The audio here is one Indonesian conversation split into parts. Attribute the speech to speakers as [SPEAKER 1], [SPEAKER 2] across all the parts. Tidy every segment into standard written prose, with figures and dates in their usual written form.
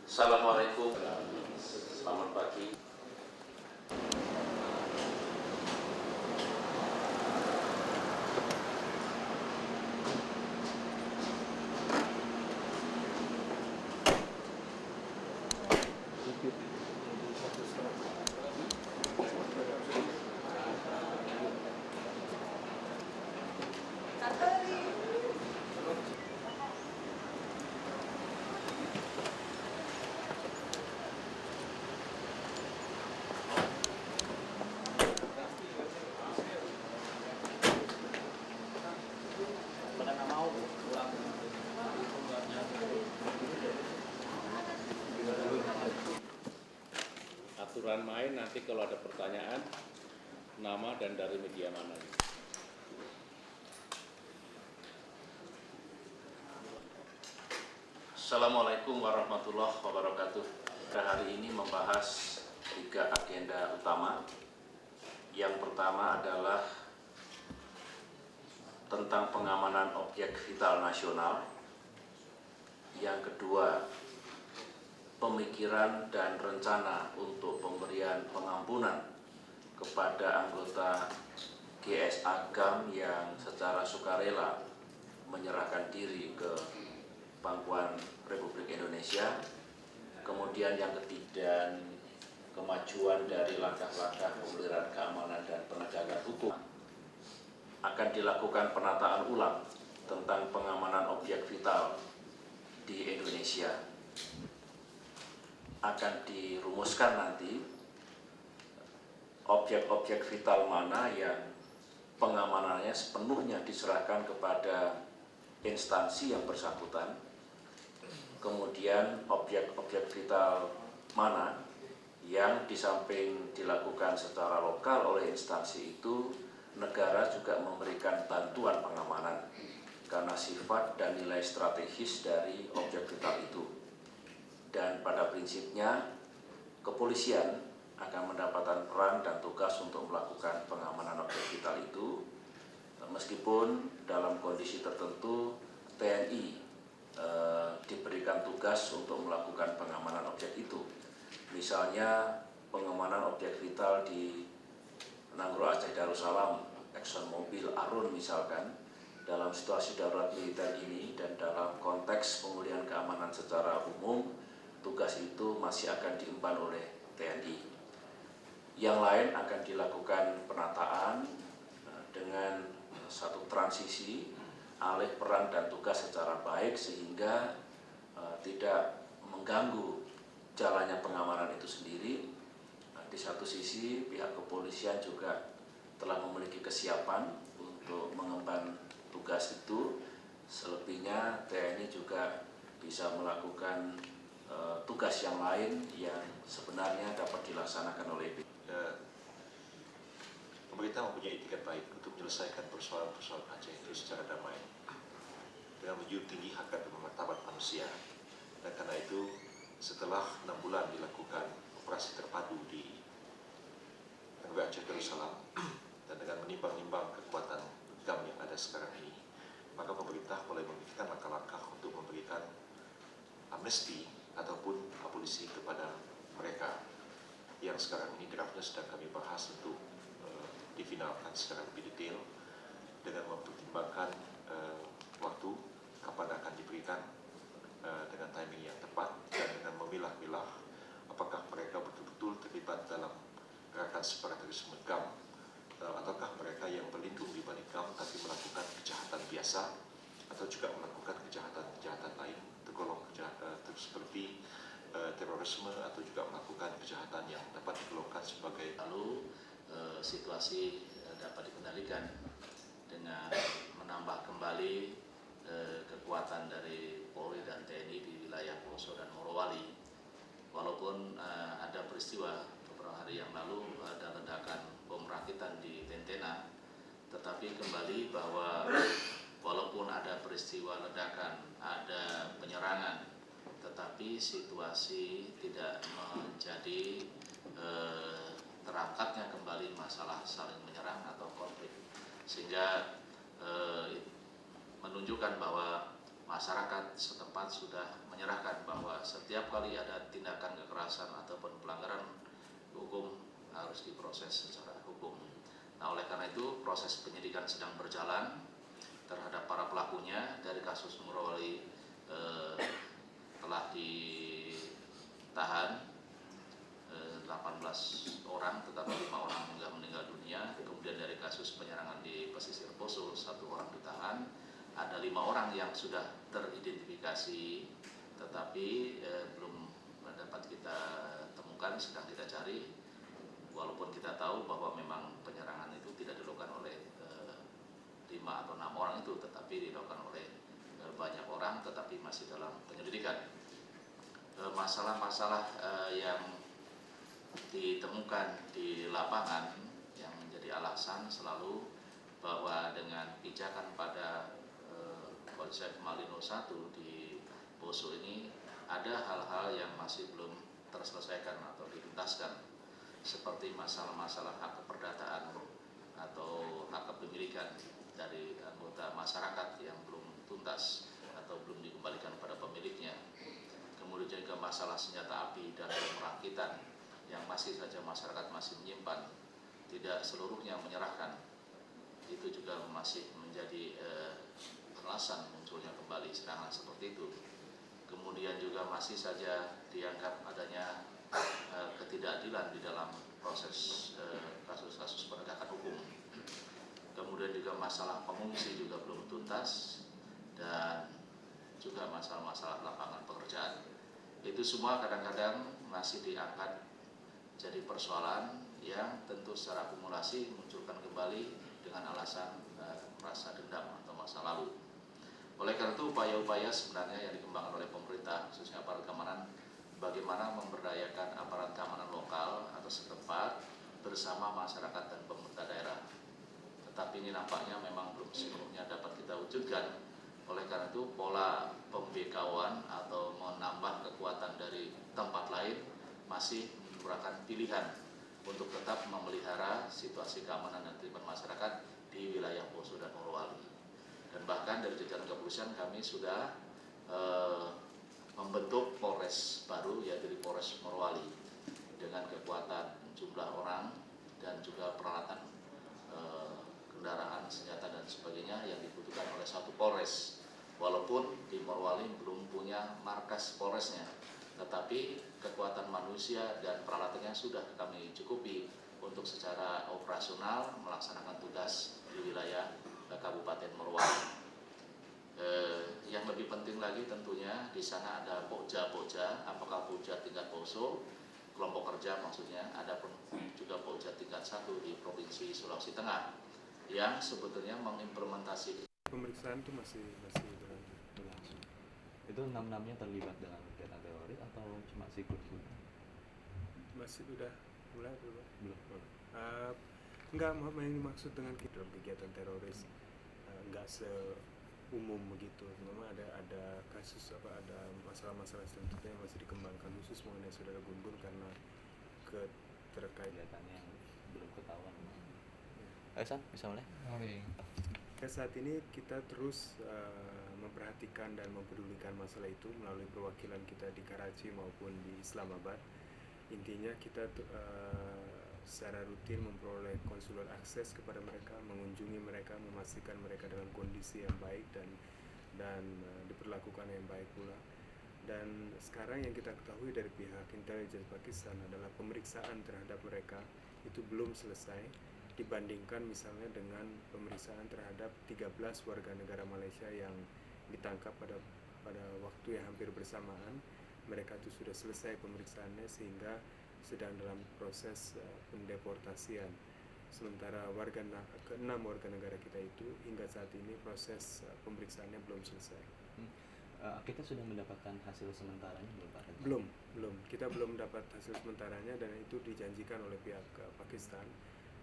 [SPEAKER 1] Assalamualaikum, selamat pagi. Aturan main nanti kalau ada pertanyaan, nama dan dari media mana. Assalamualaikum warahmatullahi wabarakatuh. Kita hari ini membahas 3 agenda utama. Yang pertama adalah tentang pengamanan objek vital nasional. Yang kedua, pemikiran dan rencana untuk pemberian pengampunan kepada anggota GS Agam yang secara sukarela menyerahkan diri ke pangkuan Republik Indonesia. Kemudian yang ketiga, kemajuan dari langkah-langkah pemeliharaan keamanan dan penegakan hukum. Akan dilakukan penataan ulang tentang pengamanan objek vital di Indonesia. Akan dirumuskan nanti objek-objek vital mana yang pengamanannya sepenuhnya diserahkan kepada instansi yang bersangkutan. Kemudian objek-objek vital mana yang di samping dilakukan secara lokal oleh instansi itu, negara juga memberikan bantuan pengamanan karena sifat dan nilai strategis dari objek vital itu. Dan pada prinsipnya, kepolisian akan mendapatkan peran dan tugas untuk melakukan pengamanan objek vital itu, meskipun dalam kondisi tertentu TNI diberikan tugas untuk melakukan pengamanan objek itu. Misalnya pengamanan objek vital di Nanggro Aceh Darussalam, Exxon Mobil, Arun misalkan, dalam situasi darurat militer ini dan dalam konteks pemulihan keamanan secara umum, tugas itu masih akan diemban oleh TNI. Yang lain akan dilakukan penataan dengan satu transisi alih peran dan tugas secara baik sehingga tidak mengganggu jalannya pengamanan itu sendiri. Di satu sisi pihak kepolisian juga telah memiliki kesiapan untuk mengemban tugas itu. Selebihnya TNI juga bisa melakukan tugas yang lain yang sebenarnya dapat dilaksanakan oleh
[SPEAKER 2] pemerintah mempunyai etikat baik untuk menyelesaikan persoalan-persoalan Aceh itu secara damai dengan menjunjung tinggi hak dan martabat manusia. Dan karena itu, setelah 6 bulan dilakukan operasi terpadu di Nanggro Aceh Darussalam dan dengan menimbang-nimbang kekuatan GAM yang ada sekarang ini, maka pemerintah mulai memikirkan langkah-langkah untuk memberikan amnesti ataupun abolisi kepada mereka yang sekarang ini draftnya sedang kami bahas untuk difinalkan secara lebih detail dengan mempertimbangkan waktu kapan akan diberikan dengan timing yang tepat dan dengan memilah-milah apakah mereka betul-betul terlibat dalam gerakan separatisme GAM ataukah mereka yang berlindung di balik GAM tapi melakukan kejahatan biasa atau juga melakukan kejahatan-kejahatan lain tergolong seperti terorisme atau juga melakukan kejahatan yang dapat digolongkan sebagai
[SPEAKER 1] situasi dapat dikendalikan dengan menambah kembali kekuatan dari Polri dan TNI di wilayah Poso dan Morowali. Walaupun ada peristiwa beberapa hari yang lalu ada ledakan bom rakitan di Tentena, tetapi kembali bahwa walaupun ada peristiwa ledakan, ada penyerangan, tetapi situasi tidak menjadi teratur
[SPEAKER 3] mengangkatnya kembali masalah saling menyerang atau konflik, sehingga menunjukkan bahwa masyarakat setempat sudah menyerahkan bahwa setiap kali ada tindakan kekerasan ataupun pelanggaran hukum harus diproses secara hukum. Nah, oleh karena itu proses penyidikan sedang berjalan terhadap para pelakunya. Dari kasus Morowali telah ditahan 18 orang, tetapi 5 orang juga meninggal dunia. Kemudian dari kasus penyerangan di pesisir Poso 1 orang ditahan. Ada 5 orang yang sudah teridentifikasi, tetapi belum dapat kita temukan, sedang kita cari. Walaupun kita tahu bahwa memang penyerangan itu tidak dilakukan oleh 5 atau 6 orang itu, tetapi dilakukan oleh banyak orang, tetapi masih dalam penyelidikan. Masalah-masalah yang ditemukan di lapangan yang menjadi alasan selalu bahwa dengan pijakan pada konsep Malino 1 di Poso ini ada hal-hal yang masih belum terselesaikan atau dituntaskan, seperti masalah-masalah hak keperdataan atau hak kepemilikan dari anggota masyarakat yang belum tuntas atau belum dikembalikan kepada pemiliknya. Kemudian juga masalah senjata api dan perakitan yang masih saja masyarakat masih menyimpan, tidak seluruhnya menyerahkan. Itu juga masih menjadi alasan munculnya kembali serangan seperti itu. Kemudian juga masih saja dianggap adanya ketidakadilan di dalam proses kasus-kasus penegakan hukum. Kemudian juga masalah pengungsi juga belum tuntas, dan juga masalah-masalah lapangan pekerjaan. Itu semua kadang-kadang masih diangkat jadi persoalan yang tentu secara akumulasi munculkan kembali dengan alasan merasa dendam atau masa lalu. Oleh karena itu upaya-upaya sebenarnya yang dikembangkan oleh pemerintah, khususnya aparat keamanan, bagaimana memberdayakan aparat keamanan lokal atau setempat bersama masyarakat dan pemerintah daerah. Tetapi ini nampaknya memang belum sepenuhnya dapat kita wujudkan. Oleh karena itu pola pembekauan atau menambah kekuatan dari tempat lain masih merupakan pilihan untuk tetap memelihara situasi keamanan dan ketertiban masyarakat di wilayah Poso dan Morowali. Dan bahkan dari jajaran kepolisian kami sudah membentuk Polres baru, yaitu di Polres Morowali, dengan kekuatan jumlah orang dan juga peralatan kendaraan, senjata dan sebagainya yang dibutuhkan oleh satu Polres. Walaupun di Morowali belum punya markas Polresnya, tetapi kekuatan manusia dan peralatannya sudah kami cukupi untuk secara operasional melaksanakan tugas di wilayah Kabupaten Morowali. Yang lebih penting lagi tentunya di sana ada Pokja, apakah Pokja tingkat Poso, kelompok kerja maksudnya, ada pun juga Pokja tingkat 1 di Provinsi Sulawesi Tengah yang sebetulnya mengimplementasi.
[SPEAKER 4] Pemeriksaan itu masih berlangsung.
[SPEAKER 5] Itu 6-6-nya terlibat dalam kegiatan teroris atau cuma sikut?
[SPEAKER 4] Masih udah mulai belum?
[SPEAKER 5] Belum.
[SPEAKER 4] Enggak, yang dimaksud dengan kegiatan teroris enggak seumum begitu. Memang ada kasus ada masalah-masalah selanjutnya yang masih dikembangkan khusus mengenai saudara Gun karena
[SPEAKER 5] keterkaitannya yang belum ketahuan. San, bisa mulai?
[SPEAKER 4] Saat ini kita terus memperhatikan dan mempedulikan masalah itu melalui perwakilan kita di Karachi maupun di Islamabad. Intinya kita secara rutin memperoleh konsuler akses kepada mereka, mengunjungi mereka, memastikan mereka dalam kondisi yang baik dan diperlakukan yang baik pula. Dan sekarang yang kita ketahui dari pihak intelijen Pakistan adalah pemeriksaan terhadap mereka itu belum selesai dibandingkan misalnya dengan pemeriksaan terhadap 13 warga negara Malaysia yang ditangkap pada waktu yang hampir bersamaan. Mereka itu sudah selesai pemeriksaannya sehingga sedang dalam proses pendeportasian. Sementara ke-6 warga negara kita itu hingga saat ini proses pemeriksaannya belum selesai.
[SPEAKER 5] Kita sudah mendapatkan hasil sementaranya belum Pak?
[SPEAKER 4] Belum. Kita belum dapat hasil sementaranya dan itu dijanjikan oleh pihak Pakistan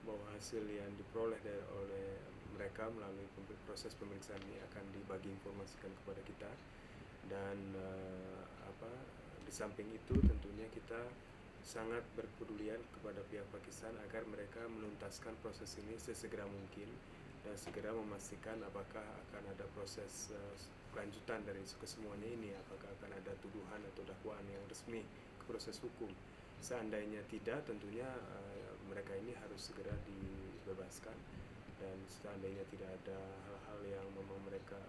[SPEAKER 4] bahwa hasil yang diperoleh oleh mereka melalui proses pemeriksaan ini akan dibagi informasikan kepada kita. Dan di samping itu tentunya kita sangat berpedulian kepada pihak Pakistan agar mereka menuntaskan proses ini sesegera mungkin dan segera memastikan apakah akan ada proses kelanjutan dari kesemuanya ini, apakah akan ada tuduhan atau dakwaan yang resmi ke proses hukum. Seandainya tidak, tentunya mereka ini harus segera dibebaskan, dan seandainya tidak ada hal-hal yang memang mereka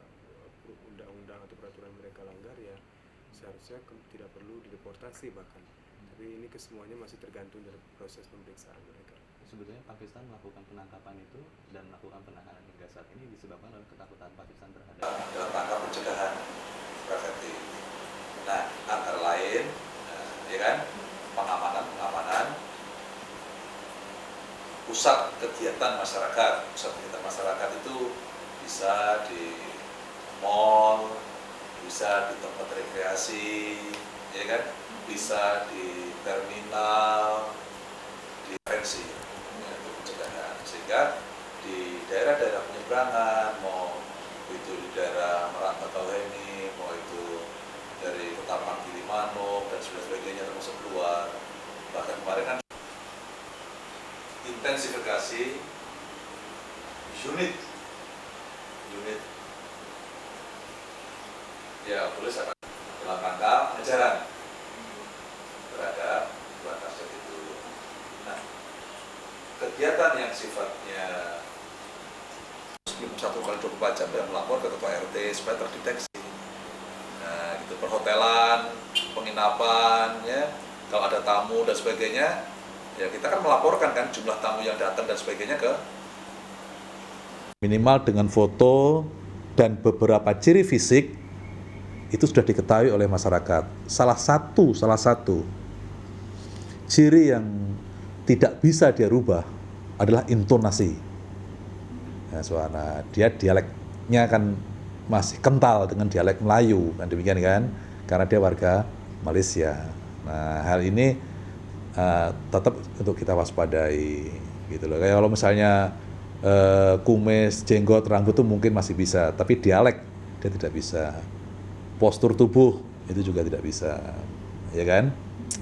[SPEAKER 4] undang-undang atau peraturan mereka langgar, ya seharusnya tidak perlu dideportasi bahkan. Tapi ini kesemuanya masih tergantung dari proses pemeriksaan mereka.
[SPEAKER 5] Sebetulnya Pakistan melakukan penangkapan itu dan melakukan penahanan hingga saat ini disebabkan oleh ketakutan Pakistan terhadap
[SPEAKER 6] dalam rangka pencegahan preventif. Nah, antara lain, ya kan, pengamanan pusat kegiatan masyarakat. Pusat kegiatan masyarakat itu bisa di mall, bisa di tempat rekreasi, ya kan, bisa di terminal, di prevensi, ya, untuk pencegahan. Sehingga di daerah-daerah penyeberangan, mau itu di daerah Merak Bakauheni, mau itu dari Ketapang Gilimanuk dan sebagainya termasuk keluar. Bahkan kemarin kan intensifikasi unit ya tulis akan dalam rangka pengejaran terhadap dua target itu. Nah, kegiatan yang sifatnya 1x24 jam yang melapor ke ketua RT supaya terdeteksi. Nah, itu perhotelan, penginapan, ya, kalau ada tamu dan sebagainya, ya kita kan melaporkan kan jumlah tamu yang datang dan sebagainya ke minimal dengan foto dan beberapa ciri fisik itu sudah diketahui oleh masyarakat. Salah satu ciri yang tidak bisa dia rubah adalah intonasi. Nah, suara dia dialeknya kan masih kental dengan dialek Melayu, kan demikian kan? Karena dia warga Malaysia. Nah, hal ini tetap untuk kita waspadai, gitu loh. Kayak kalau misalnya kumis, jenggot, rambut itu mungkin masih bisa, tapi dialek dia tidak bisa. Postur tubuh itu juga tidak bisa, ya kan?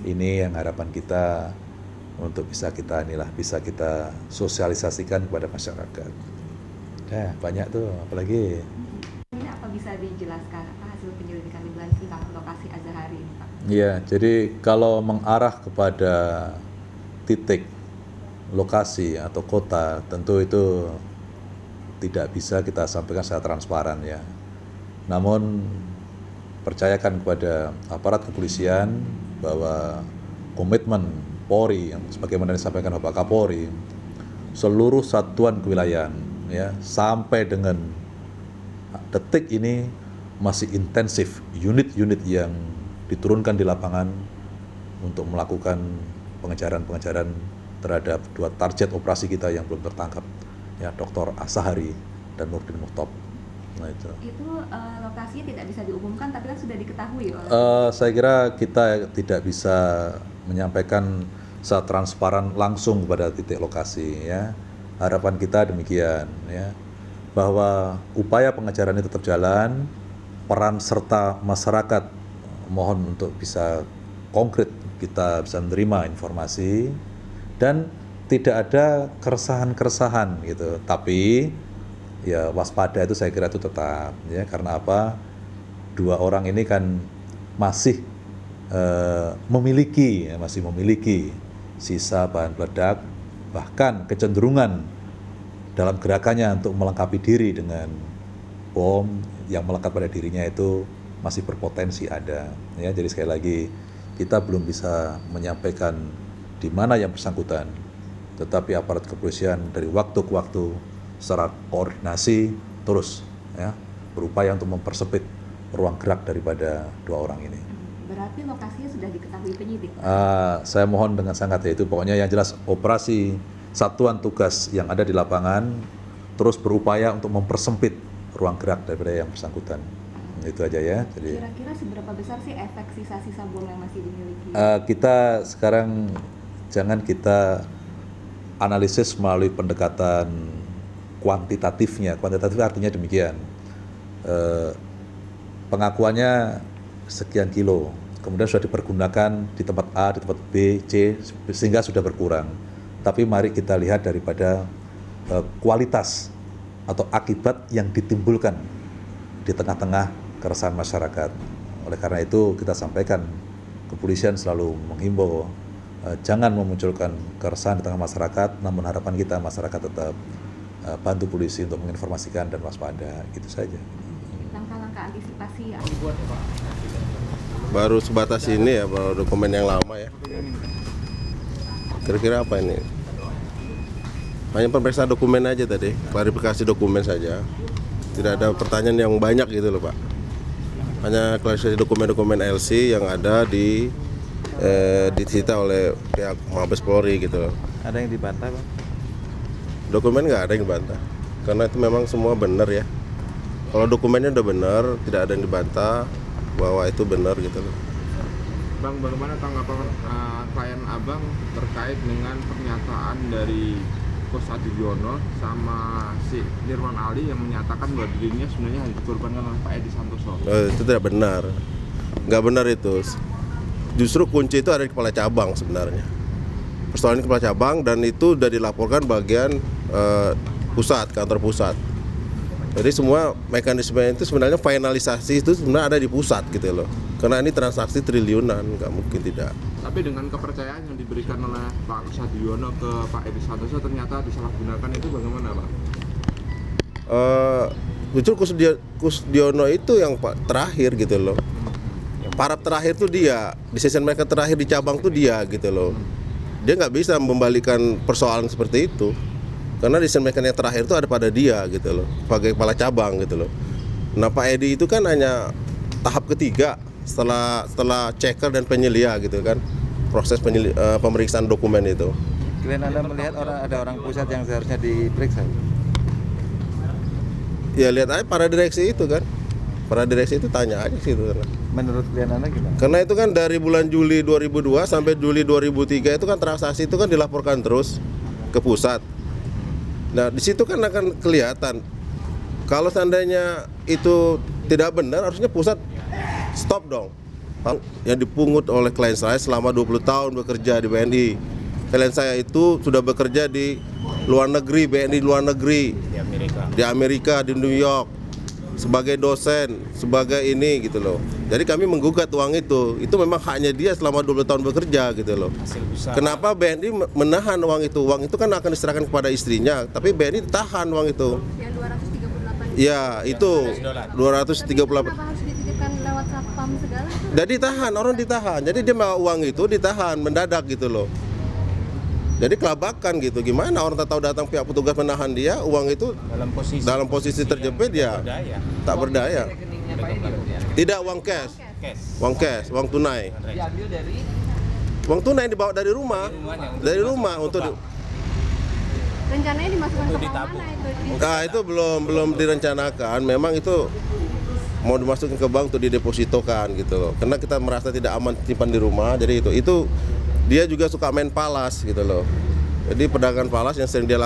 [SPEAKER 6] Ini yang harapan kita untuk bisa kita sosialisasikan kepada masyarakat. Ya, banyak tuh, apalagi.
[SPEAKER 7] Ini apa bisa dijelaskan hasil penyelidikan Liblan tentang lokasi Azahari ini, Pak?
[SPEAKER 6] Iya, jadi kalau mengarah kepada titik lokasi atau kota, tentu itu tidak bisa kita sampaikan secara transparan, ya. Namun percayakan kepada aparat kepolisian bahwa komitmen Polri yang sebagaimana disampaikan Bapak Kapolri, seluruh satuan kewilayahan, ya, sampai dengan detik ini masih intensif unit-unit yang diturunkan di lapangan untuk melakukan pengejaran terhadap dua target operasi kita yang belum tertangkap, ya, Dr. Azahari dan Nurdin Muhtob. Nah, itu
[SPEAKER 7] lokasinya tidak bisa diumumkan, tapi kan sudah diketahui oleh
[SPEAKER 6] saya kira kita tidak bisa menyampaikan secara transparan langsung pada titik lokasi, ya. Harapan kita demikian, ya, bahwa upaya pengejaran itu tetap jalan, peran serta masyarakat mohon untuk bisa konkret, kita bisa menerima informasi dan tidak ada keresahan gitu. Tapi ya waspada itu saya kira itu tetap, ya, karena apa? Dua orang ini kan masih memiliki sisa bahan peledak, bahkan kecenderungan dalam gerakannya untuk melengkapi diri dengan bom yang melekat pada dirinya itu masih berpotensi ada, ya. Jadi sekali lagi kita belum bisa menyampaikan di mana yang bersangkutan, tetapi aparat kepolisian dari waktu ke waktu secara koordinasi terus, ya, berupaya untuk mempersempit ruang gerak daripada dua orang ini.
[SPEAKER 7] Berarti lokasinya sudah diketahui penyidik?
[SPEAKER 6] Saya mohon dengan sangat, ya, itu pokoknya yang jelas operasi satuan tugas yang ada di lapangan terus berupaya untuk mempersempit ruang gerak daripada yang bersangkutan. Itu aja, ya. Jadi
[SPEAKER 7] kira-kira seberapa besar sih efek sisa-sisa bom yang masih dimiliki?
[SPEAKER 6] Kita sekarang jangan kita analisis melalui pendekatan kuantitatifnya. Kuantitatif artinya demikian, pengakuannya sekian kilo, kemudian sudah dipergunakan di tempat A, di tempat B, C, sehingga sudah berkurang. Tapi mari kita lihat daripada kualitas atau akibat yang ditimbulkan di tengah-tengah keresahan masyarakat. Oleh karena itu kita sampaikan, kepolisian selalu menghimbau jangan memunculkan keresahan di tengah masyarakat, namun harapan kita masyarakat tetap bantu polisi untuk menginformasikan dan waspada, gitu saja.
[SPEAKER 7] Langkah-langkah antisipasi
[SPEAKER 8] baru sebatas ini ya, baru dokumen yang lama ya. Kira-kira apa ini? Hanya pemeriksaan dokumen aja tadi, klarifikasi dokumen saja. Tidak ada pertanyaan yang banyak gitu loh Pak. Hanya klarifikasi dokumen-dokumen LC yang ada disita oleh pihak Mabes Polri gitu loh.
[SPEAKER 5] Ada yang dibantah Bang?
[SPEAKER 8] Dokumen nggak ada yang dibantah, karena itu memang semua benar ya. Kalau dokumennya udah benar, tidak ada yang dibantah bahwa itu benar gitu loh.
[SPEAKER 9] Bang, bagaimana tanggapan klien Abang terkait dengan pernyataan dari Coach Adiono sama si Nirwan Ali yang menyatakan bahwa dirinya sebenarnya hanya dikorbankan oleh Pak Edi Santoso?
[SPEAKER 8] Itu tidak benar, nggak benar itu. Justru kunci itu ada di kepala cabang sebenarnya. Persoalan di kepala cabang, dan itu sudah dilaporkan bagian pusat, kantor pusat. Jadi semua mekanisme itu sebenarnya finalisasi itu sebenarnya ada di pusat gitu loh. Karena ini transaksi triliunan, nggak mungkin tidak.
[SPEAKER 9] Tapi dengan kepercayaan yang diberikan oleh Pak Sadiono ke Pak Edi Santoso ternyata disalahgunakan, itu bagaimana Pak?
[SPEAKER 8] Justru Kusdiono itu yang terakhir gitu loh. Parab terakhir tuh dia, decision maker terakhir di cabang tuh dia gitu loh. Dia nggak bisa membalikan persoalan seperti itu. Karena decision maker yang terakhir itu ada pada dia gitu loh, sebagai kepala cabang gitu loh. Nah Pak Edi itu kan hanya tahap ketiga setelah checker dan penyelia gitu kan, proses pemeriksaan dokumen itu.
[SPEAKER 5] Klien Anda melihat ada orang pusat yang seharusnya diperiksa?
[SPEAKER 8] Ya lihat aja para direksi itu kan, para direksi itu tanya aja sih itu.
[SPEAKER 5] Menurut klien Anda gimana?
[SPEAKER 8] Karena itu kan dari bulan Juli 2002 sampai Juli 2003 itu kan transaksi itu kan dilaporkan terus ke pusat. Nah di situ kan akan kelihatan kalau seandainya itu tidak benar, harusnya pusat stop dong. Yang dipungut oleh klien saya selama 20 tahun bekerja di BNI. Klien saya itu sudah bekerja di luar negeri, BNI luar negeri, di Amerika, di New York, sebagai dosen, sebagai ini gitu loh. Jadi kami menggugat uang itu memang haknya dia selama 20 tahun bekerja gitu loh. Kenapa BNI menahan uang itu? Uang itu kan akan diserahkan kepada istrinya, tapi BNI tahan uang itu.
[SPEAKER 7] yang 238.
[SPEAKER 8] Ya, itu 238.
[SPEAKER 7] Kenapa harus dititipkan lewat satpam segala?
[SPEAKER 8] Jadi ditahan, orang ditahan. Jadi dia mau uang itu ditahan mendadak gitu loh. Jadi kelabakan gitu. Gimana orang tak tahu datang pihak petugas menahan dia, uang itu dalam posisi terjepit dia tak berdaya. Tidak uang cash. Uang cash, uang tunai.
[SPEAKER 10] Diambil dari
[SPEAKER 8] Uang tunai dibawa dari rumah. Dari rumah untuk
[SPEAKER 7] Rencananya dimasukkan ke bank mana itu?
[SPEAKER 8] Nah, itu belum direncanakan. Memang itu mau dimasukin ke bank untuk didepositokan gitu loh. Karena kita merasa tidak aman simpan di rumah. Jadi itu dia juga suka main palas gitu loh. Jadi pedagang palas yang sering dia